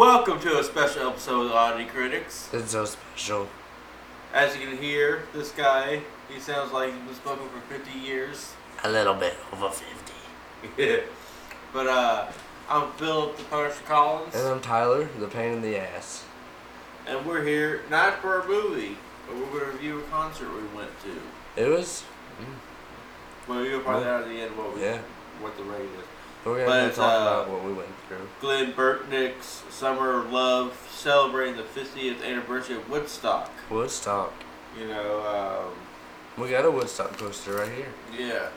Welcome to a special episode of Oddity Critics. It's so special. As you can hear, this guy, he sounds like he's been smoking for 50 years. A little bit over 50. Yeah. But, I'm Philip the Punisher Collins. And I'm Tyler, the pain in the ass. And we're here, not for a movie, but we're going to review a concert we went to. It was... Well, you'll find out at the end what the rate is. We're going to talk about what we went through. Glenn Burtnick's Summer of Love, celebrating the 50th anniversary of Woodstock. Woodstock. You know, we got a Woodstock poster right here. Yeah.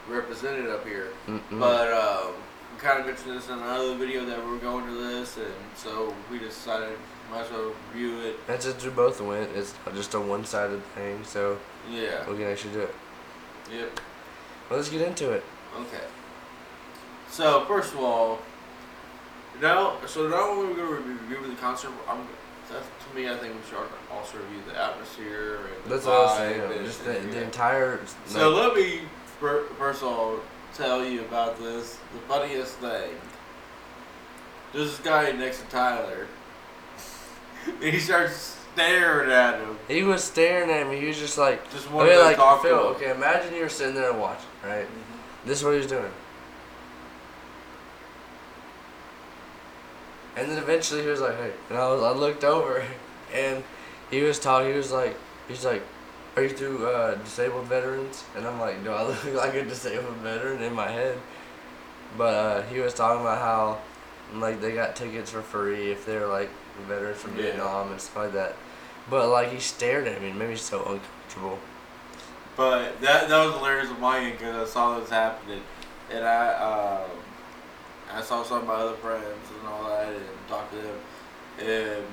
Represented up here. Mm-mm. But, we kind of mentioned this in another video that we were going to this, and so we decided might as well review it. And since we both went, it's not just a one-sided thing, so Yeah. we can actually do it. Yep. Well, let's get into it. Okay. So, first of all, now when we're going to review the concert, to me, I think we should also review the atmosphere and That's the what I was vibe saying. and, Just and, the entire... So let me, first of all, tell you about this. The funniest thing. There's this guy next to Tyler. And he starts staring at him. He was staring at me. He was just like... Just wanted to talk to him. Okay, imagine you were sitting there and watching, right? Mm-hmm. This is what he was doing. And then eventually he was like, hey. And I looked over, and he was talking. He's like, are you through disabled veterans? And I'm like, do I look like a disabled veteran in my head? But he was talking about how, like, they got tickets for free if they're, like, veterans from Vietnam and stuff like that. But, like, he stared at me and made me so uncomfortable. But that was hilarious on my end because I saw this happening. And I saw some of my other friends and all that and talked to them. And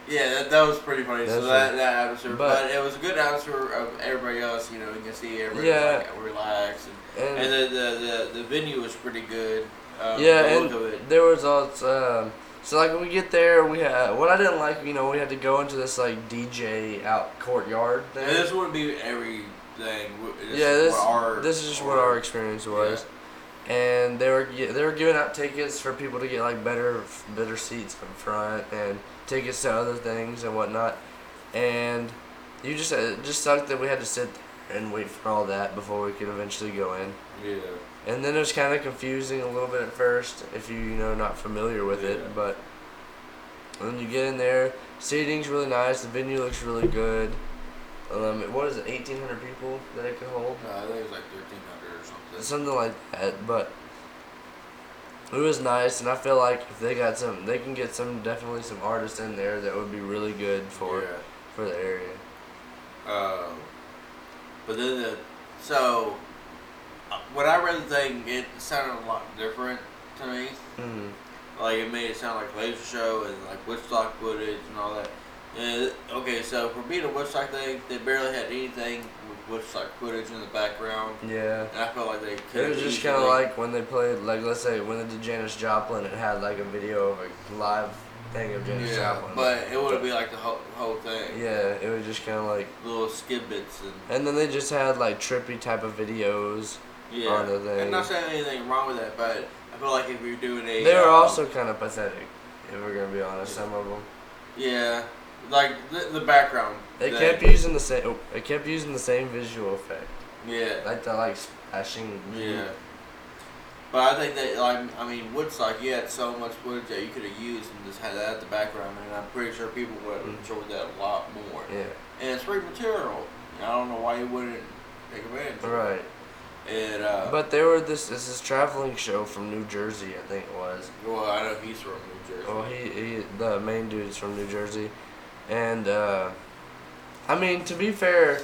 yeah, that was pretty funny. So that atmosphere, but it was a good atmosphere of everybody else. You know, you can see everybody like relaxed, and the venue was pretty good. And there was also so like when we get there, we had what I didn't like. You know, we had to go into this like DJ out courtyard thing. And this wouldn't be everything. This is just what our experience was. Yeah. And they were giving out tickets for people to get like better seats up front and tickets to other things and whatnot. And it just sucked that we had to sit there and wait for all that before we could eventually go in. Yeah. And then it was kind of confusing a little bit at first if you're not familiar with it. But when you get in there, seating's really nice. The venue looks really good. What is it? 1,800 people that it could hold. I think it was like 1,300 or something. Something like that, but it was nice, and I feel like if they can get definitely some artists in there that would be really good for the area. But then when I read the thing, it sounded a lot different to me. Mm-hmm. Like it made it sound like a laser show and like Woodstock footage and all that. And, okay, so for being a Woodstock thing, they barely had anything with Woodstock footage in the background. Yeah. And I felt like they could. It was just kind of like when they played, like, let's say, when they did Janis Joplin, it had, like, a video of a live thing of Janis Joplin. But it wouldn't be like the whole thing. Yeah, it was just kind of like... little skidbits. And then they just had, like, trippy type of videos on the thing. I'm not saying anything wrong with that, but I feel like if you're doing a... They were also kind of pathetic, if we're going to be honest, some of them. Yeah. Like the background. It kept using the same. It kept using the same visual effect. Yeah. Like the splashing. Yeah. But I think that Woodstock, you had so much footage that you could have used and just had that at the background, and I'm pretty sure people would have enjoyed that a lot more. Yeah. And it's free material. I don't know why you wouldn't take advantage of it. Right. And but they were this traveling show from New Jersey, I think it was. Well, I know he's from New Jersey. Well, the main dude's from New Jersey. And, to be fair,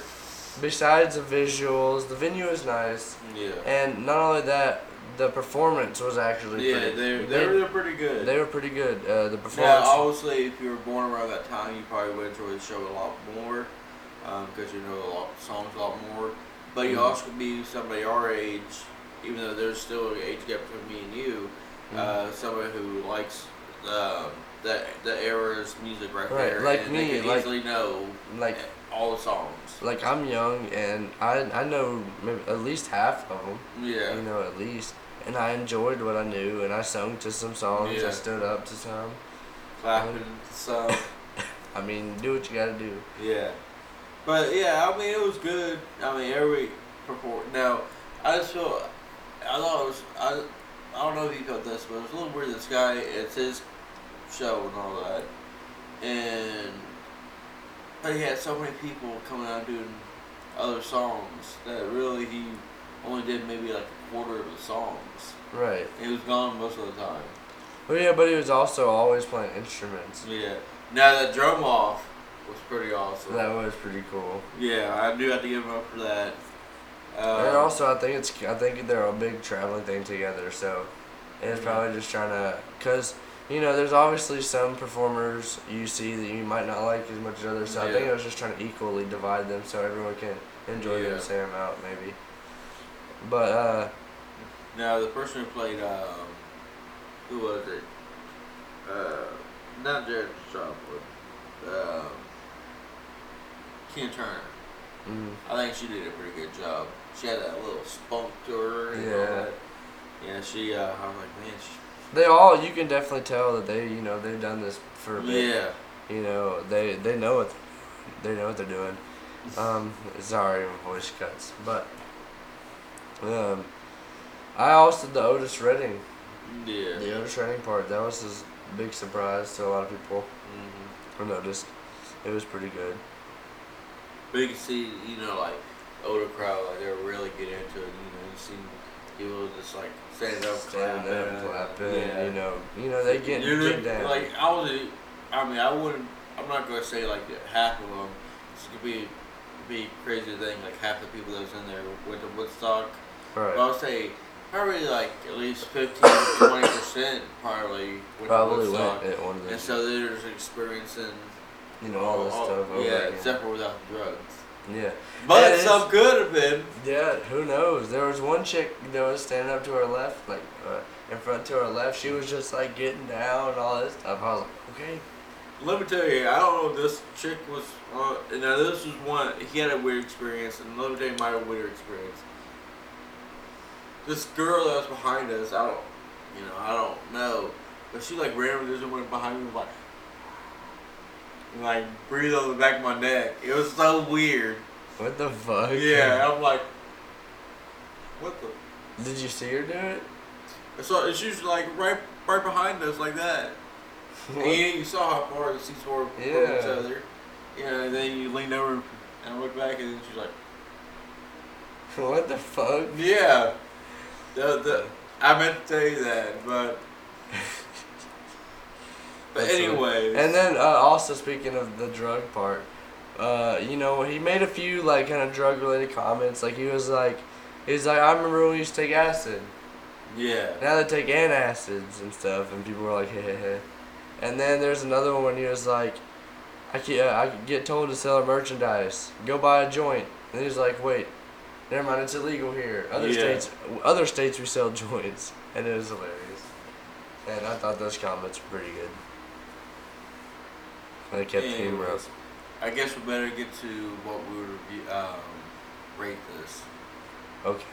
besides the visuals, the venue is nice. Yeah. And not only that, the performance was actually pretty good. They were pretty good. They were pretty good. The performance... Yeah, obviously, if you were born around that time, you probably would enjoy the show a lot more, because you know songs a lot more. But you also could be somebody our age, even though there's still an age gap between me and you, somebody who likes... the era's music right there, like and me, they can easily know all the songs. Like I'm young and I know maybe at least half of them. Yeah, at least. and I enjoyed what I knew, and I sung to some songs. Yeah. I stood up to some. Clapping, so I mean, do what you gotta do. yeah. But yeah, I mean, it was good. I mean, every perform. Now, I just feel. I thought it was. I don't know if you felt this, but it was a little weird. This guy, it's his show and all that, and but he had so many people coming out doing other songs that really he only did maybe like a quarter of the songs. Right. And he was gone most of the time. Well, yeah, but he was also always playing instruments. Yeah. Now that drum off was pretty awesome. That was pretty cool. Yeah, I do have to give him up for that. And also, I think they're a big traveling thing together. So, it's probably just trying to, cause there's obviously some performers you see that you might not like as much as others. So I think I was just trying to equally divide them so everyone can enjoy them the same amount, maybe. But now the person who played who was it? Not Jared Sharpwood. Tina Turner. I think she did a pretty good job. She had that little spunk to her and all that. Yeah, she. I was like, man. They all. You can definitely tell that they. They've done this for a bit. Yeah. They know what they're doing. Sorry, my voice cuts, but I also did the Otis Redding. Yeah. The Otis Redding part, that was a big surprise to a lot of people. I noticed. It was pretty good. But you can see, like, older crowd, like, they're really getting into it. You see people just, like, standing up, clapping. Yeah. They get down. Like, I'm not going to say, like, half of them. This could be a crazy thing, like, half the people that was in there went to Woodstock. Right. But I would say, probably, like, at least 15-20% probably went to Woodstock. And so they're just experiencing all this stuff over again. Except for without the drugs. Yeah. But some could have been. Yeah, who knows? There was one chick that was standing up to her left, like in front to her left. She was just like getting down and all this stuff. I was like, okay. Let me tell you, I don't know if this chick was. Now this was one. He had a weird experience, and let me tell you my weird experience. This girl that was behind us, I don't know, but she like randomly just went behind me like breathe on the back of my neck. It was so weird. What the fuck? Yeah, I'm like, what the? Did you see her do it? So she's like right behind us like that. And you saw how far the seats were from each other. And then you leaned over and looked back, and then she's like, what the fuck? Yeah. I meant to tell you that, but. But anyways. And then also speaking of the drug part, he made a few like kind of drug related comments. Like he was like, I remember when we used to take acid. Yeah. Now they take antacids and stuff, and people were like, hey, hey, hey. And then there's another one when he was like, I get told to sell merchandise. Go buy a joint. And he's like, wait, never mind, it's illegal here. Other states we sell joints, and it was hilarious. And I thought those comments were pretty good. They kept the humor up. I guess we better get to what we would rate this. Okay.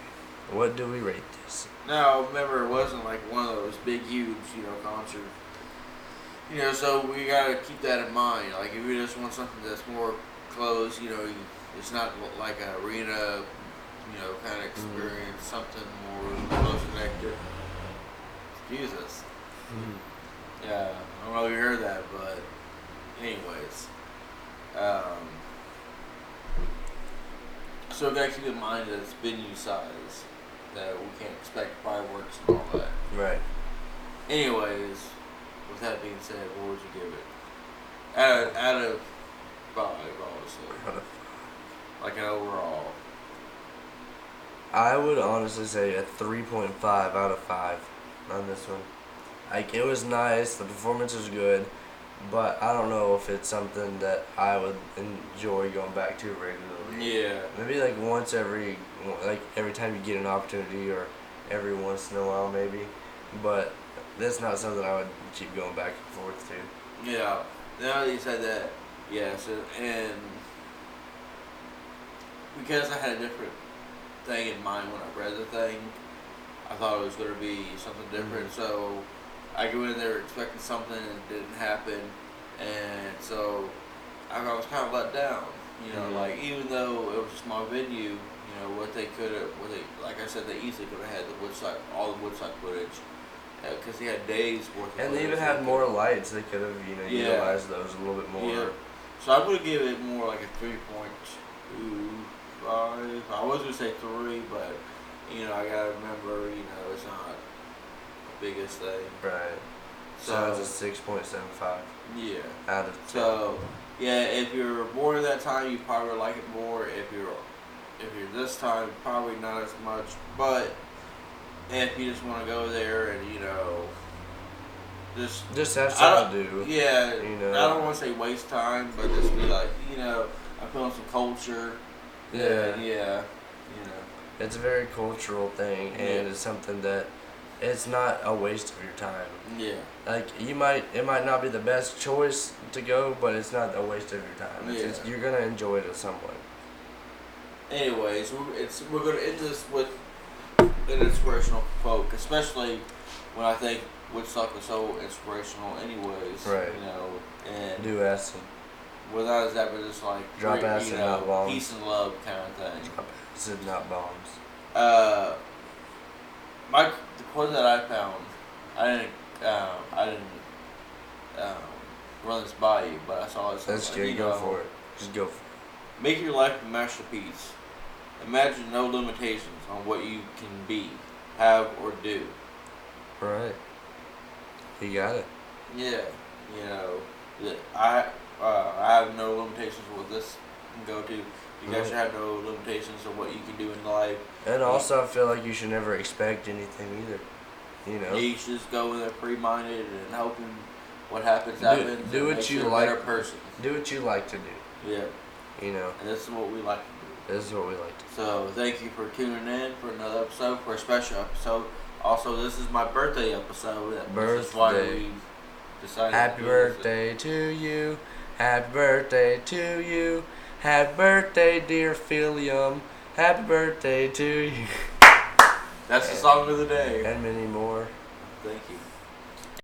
What do we rate this? Now, remember, it wasn't like one of those big, huge, concerts. So we gotta keep that in mind. Like, if you just want something that's more close, it's not like an arena, kind of experience, something more close connected. Excuse us. Yeah, I don't know if you heard that, but anyways. So we gotta keep in mind that it's venue size, that we can't expect fireworks and all that. Right. Anyways, with that being said, what would you give it? Out of 5, obviously. Like an overall. I would honestly say a 3.5 out of 5 on this one. Like, it was nice, the performance was good, but I don't know if it's something that I would enjoy going back to regularly. Yeah. Maybe like every time you get an opportunity, or every once in a while maybe. But that's not something I would keep going back and forth to. Yeah. Now that you said that, yes, and because I had a different thing in mind when I read the thing, I thought it was going to be something different. So I go in there expecting something and it didn't happen, and so I was kind of let down. Like even though it was a small venue, what they could have, like I said, they easily could have had all the Woodstock footage, because they had days worth of And they footage. even had more lights. They could have, utilized those a little bit more. Yeah. So I'm gonna give it more like a 3.25. I was gonna say 3, but I gotta remember, it's not the biggest thing. Right. So it's a 6.75. Yeah. Out of 10. So yeah, if you're born at that time, you probably would like it more. If you're this time, probably not as much. But if you just want to go there and just have something to do. Yeah, I don't want to say waste time, but just be like, I'm feeling some culture. Yeah. Yeah. It's a very cultural thing, and it's something that it's not a waste of your time. Yeah. Like it might not be the best choice to go, but it's not a waste of your time. You're gonna enjoy it in some way. Anyways, we're gonna end this with an inspirational quote, especially when I think Woodstock was so inspirational, anyways. Right. And Do acid. without that, but just like Drop acid, not bombs. peace and love kind of thing. Drop acid, not bombs. The quote that I found, I didn't run this by you, but I saw it. That's good. Go for it. Just go for it. Make your life a masterpiece. Imagine no limitations on what you can be, have, or do. Right. You got it. Yeah, I have no limitations with this can go to. You guys should have no limitations on what you can do in life. And also, I feel like you should never expect anything either. Yeah, you should just go in there free-minded and hoping what happens. Do what you like. Better person. Do what you like to do. Yeah. And this is what we like to do. This is what we like to do. So thank you for tuning in for another episode, for a special episode. Also, this is my birthday episode. This is why we decided Happy to do birthday to you. Happy birthday to you. Happy birthday, dear Philium. Happy birthday to you. That's the song of the day. And many more. Thank you.